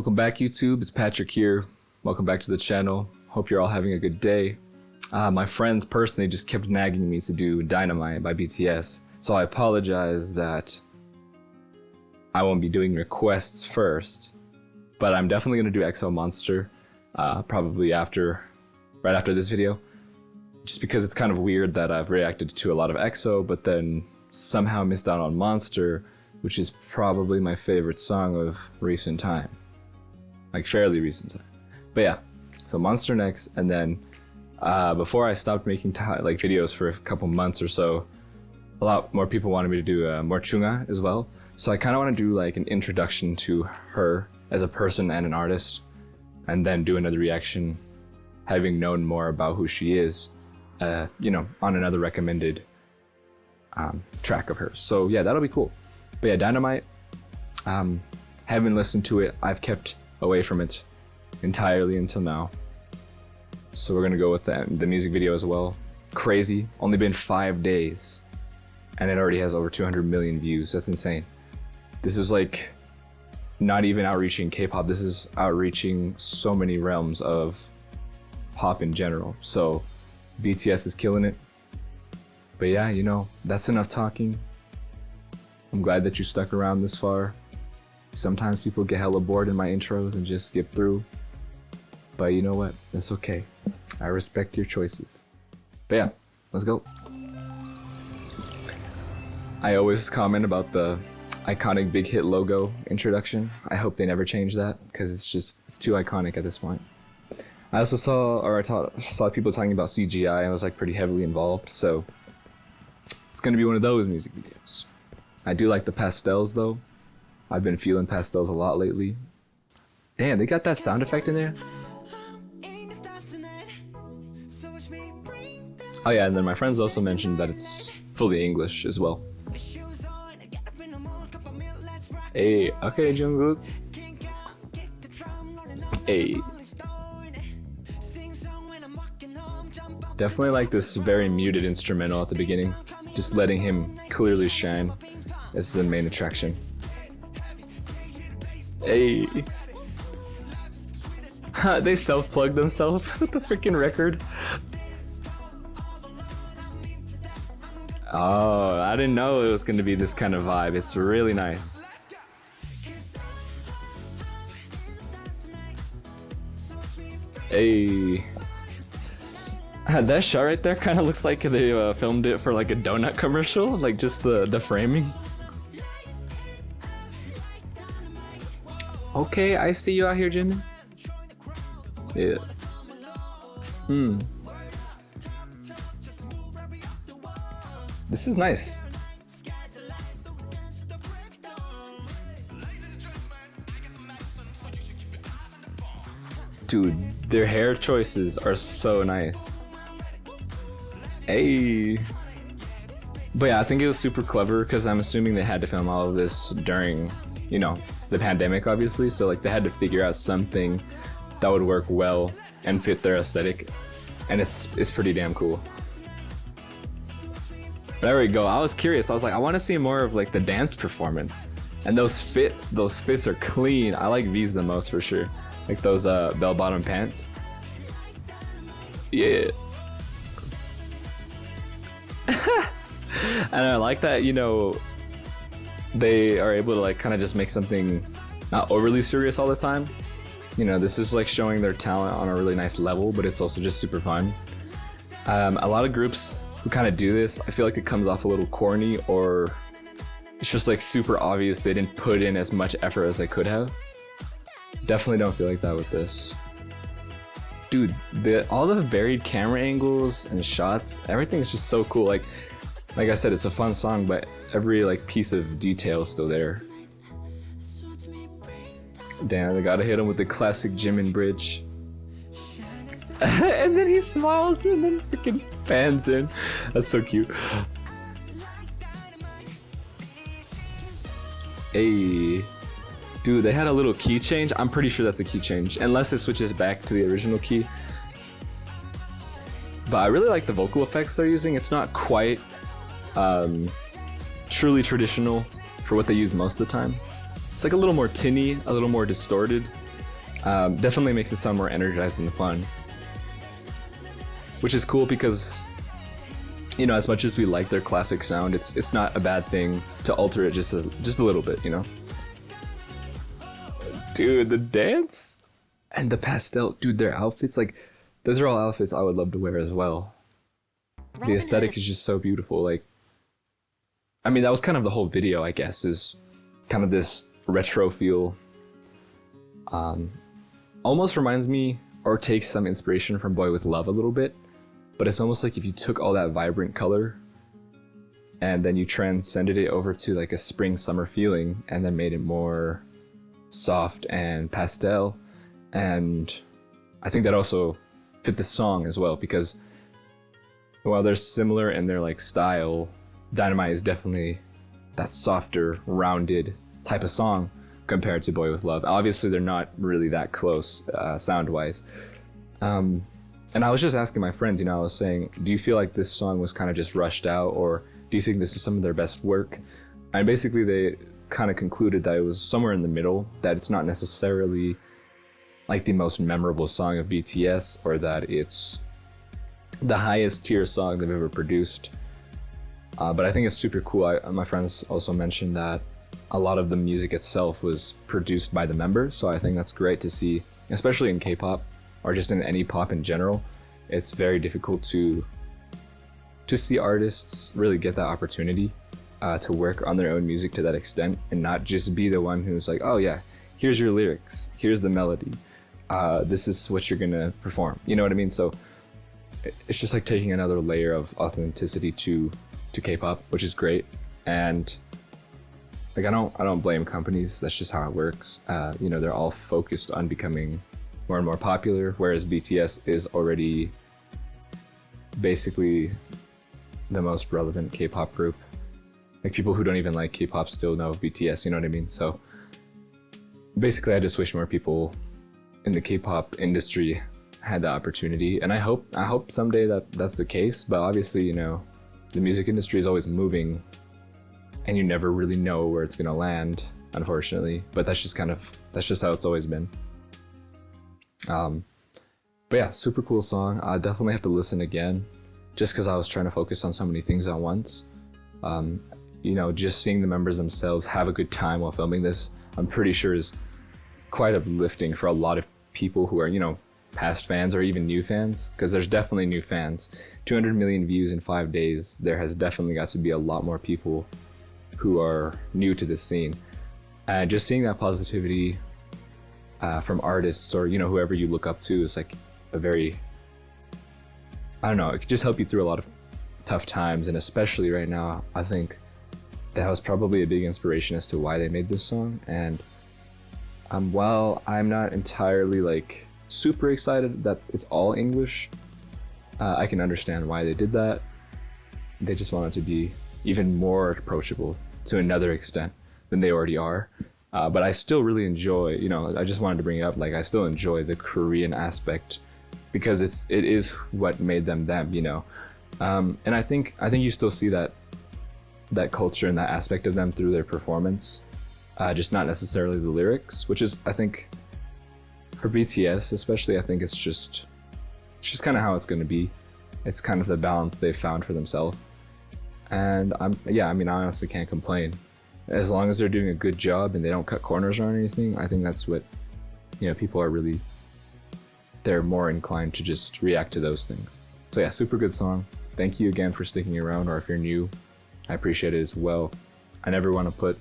Welcome back, YouTube. It's Patrick here. Welcome back to the channel. Hope you're all having a good day. My friends personally just kept nagging me to do Dynamite by BTS, so I apologize that I won't be doing requests first, but I'm definitely going to do EXO Monster, probably right after this video, just because it's kind of weird that I've reacted to a lot of EXO, but then somehow missed out on Monster, which is probably my favorite song of recent time. Like fairly recent time. But yeah, so Monster next, and then before I stopped making videos for a couple months or so, a lot more people wanted me to do more Chunga as well. So I kind of want to do like an introduction to her as a person and an artist, and then do another reaction, having known more about who she is, on another recommended track of hers. So yeah, that'll be cool. But yeah, Dynamite, haven't listened to it. I've kept away from it entirely until now. So we're gonna go with the music video as well. Crazy, only been 5 days and it already has over 200 million views. That's insane. This is like not even outreaching K-pop. This is outreaching so many realms of pop in general. So BTS is killing it. But yeah, that's enough talking. I'm glad that you stuck around this far. Sometimes people get hella bored in my intros and just skip through. But you know what? That's okay. I respect your choices. But yeah, let's go. I always comment about the iconic big hit logo introduction. I hope they never change that because it's too iconic at this point. I also saw people talking about CGI. I was like pretty heavily involved, so it's gonna be one of those music videos. I do like the pastels though. I've been feeling pastels a lot lately. Damn, they got that sound effect in there. Oh yeah, and then my friends also mentioned that it's fully English as well. Hey, okay, Jungkook. Hey. Definitely like this very muted instrumental at the beginning, just letting him clearly shine as the main attraction. Hey. They self-plugged themselves with the freaking record. Oh, I didn't know it was going to be this kind of vibe. It's really nice. Hey. That shot right there kind of looks like they filmed it for like a donut commercial, like just the framing. Okay, I see you out here, Jimmy. Yeah. This is nice. Dude, their hair choices are so nice. Hey. But yeah, I think it was super clever because I'm assuming they had to film all of this during, the pandemic, obviously. So like they had to figure out something that would work well and fit their aesthetic, and it's pretty damn cool. There we go. I was curious. I was like, I want to see more of like the dance performance, and those fits are clean. I like these the most for sure. Like those bell-bottom pants. Yeah. And I like that, they are able to like kind of just make something not overly serious all the time. This is like showing their talent on a really nice level, but it's also just super fun. A lot of groups who kind of do this, I feel like it comes off a little corny, or it's just like super obvious they didn't put in as much effort as they could have. Definitely don't feel like that with this. Dude, all the varied camera angles and shots, everything's just so cool. Like I said, it's a fun song, but every like piece of detail is still there. Damn, they gotta hit him with the classic Jimin bridge. And then he smiles and then freaking fans in. That's so cute. Hey. Dude, they had a little key change. I'm pretty sure that's a key change, unless it switches back to the original key. But I really like the vocal effects they're using. It's not quite truly traditional for what they use most of the time. It's like a little more tinny, a little more distorted, Definitely makes it sound more energized and fun, which is cool because, you know, as much as we like their classic sound, it's not a bad thing to alter it just a little bit, you know. Dude, the dance and the pastel, dude, their outfits, like, those are all outfits I would love to wear as well. The aesthetic is just so beautiful. Like, I mean, that was kind of the whole video, I guess, is kind of this retro feel. Almost reminds me or takes some inspiration from Boy With Love a little bit, but it's almost like if you took all that vibrant color and then you transcended it over to like a spring summer feeling and then made it more soft and pastel. And I think that also fit the song as well, because while they're similar in their like style, Dynamite is definitely that softer, rounded type of song compared to Boy With Love. Obviously, they're not really that close sound-wise. And I was just asking my friends, you know, I was saying, do you feel like this song was kind of just rushed out, or do you think this is some of their best work? And basically, they kind of concluded that it was somewhere in the middle, that it's not necessarily like the most memorable song of BTS, or that it's the highest tier song they've ever produced. But I think it's super cool. My friends also mentioned that a lot of the music itself was produced by the members, so I think that's great to see, especially in K-pop or just in any pop in general. It's very difficult to see artists really get that opportunity to work on their own music to that extent and not just be the one who's like, oh yeah, here's your lyrics, here's the melody, this is what you're gonna perform. You know what I mean? So it's just like taking another layer of authenticity to K-pop, which is great. And like, I don't blame companies. That's just how it works. You know, they're all focused on becoming more and more popular, whereas BTS is already basically the most relevant K-pop group. Like, people who don't even like K-pop still know of BTS, you know what I mean? So basically, I just wish more people in the K-pop industry had the opportunity, and I hope someday that's the case. But obviously, you know, the music industry is always moving, and you never really know where it's gonna land, unfortunately. But that's just how it's always been. But yeah, super cool song. I definitely have to listen again, just because I was trying to focus on so many things at once. You know, just seeing the members themselves have a good time while filming this, I'm pretty sure is quite uplifting for a lot of people who are, you know, past fans or even new fans, because there's definitely new fans. 200 million views in 5 days. There has definitely got to be a lot more people who are new to this scene. And just seeing that positivity from artists, or, you know, whoever you look up to, is like a very, I don't know, it could just help you through a lot of tough times. And especially right now, I think that was probably a big inspiration as to why they made this song. And while I'm not entirely like super excited that it's all English, I can understand why they did that. They just wanted to be even more approachable to another extent than they already are. But I still really enjoy, you know, I just wanted to bring it up, like, I still enjoy the Korean aspect, because it is what made them, you know. And I think you still see that culture and that aspect of them through their performance, just not necessarily the lyrics, which is, I think, for BTS especially, I think it's just kind of how it's going to be. It's kind of the balance they've found for themselves. And I honestly can't complain. As long as they're doing a good job and they don't cut corners or anything, I think that's what, you know, people are really, they're more inclined to just react to those things. So yeah, super good song. Thank you again for sticking around, or if you're new, I appreciate it as well. I never want to put,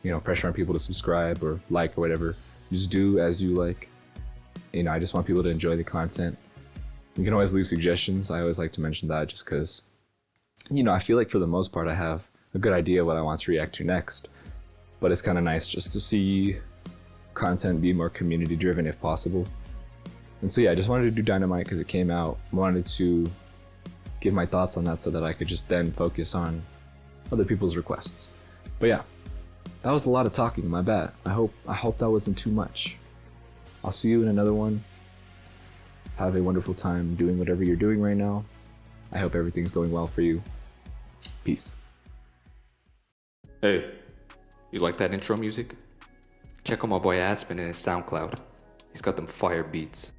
you know, pressure on people to subscribe or like or whatever. Just do as you like. You know, I just want people to enjoy the content. You can always leave suggestions. I always like to mention that, just because, you know, I feel like for the most part I have a good idea what I want to react to next. But it's kind of nice just to see content be more community driven if possible. And so yeah, I just wanted to do Dynamite because it came out. I wanted to give my thoughts on that so that I could just then focus on other people's requests. But yeah, that was a lot of talking, my bad. I hope that wasn't too much. I'll see you in another one. Have a wonderful time doing whatever you're doing right now. I hope everything's going well for you. Peace. Hey, you like that intro music? Check out my boy Aspen and his SoundCloud. He's got them fire beats.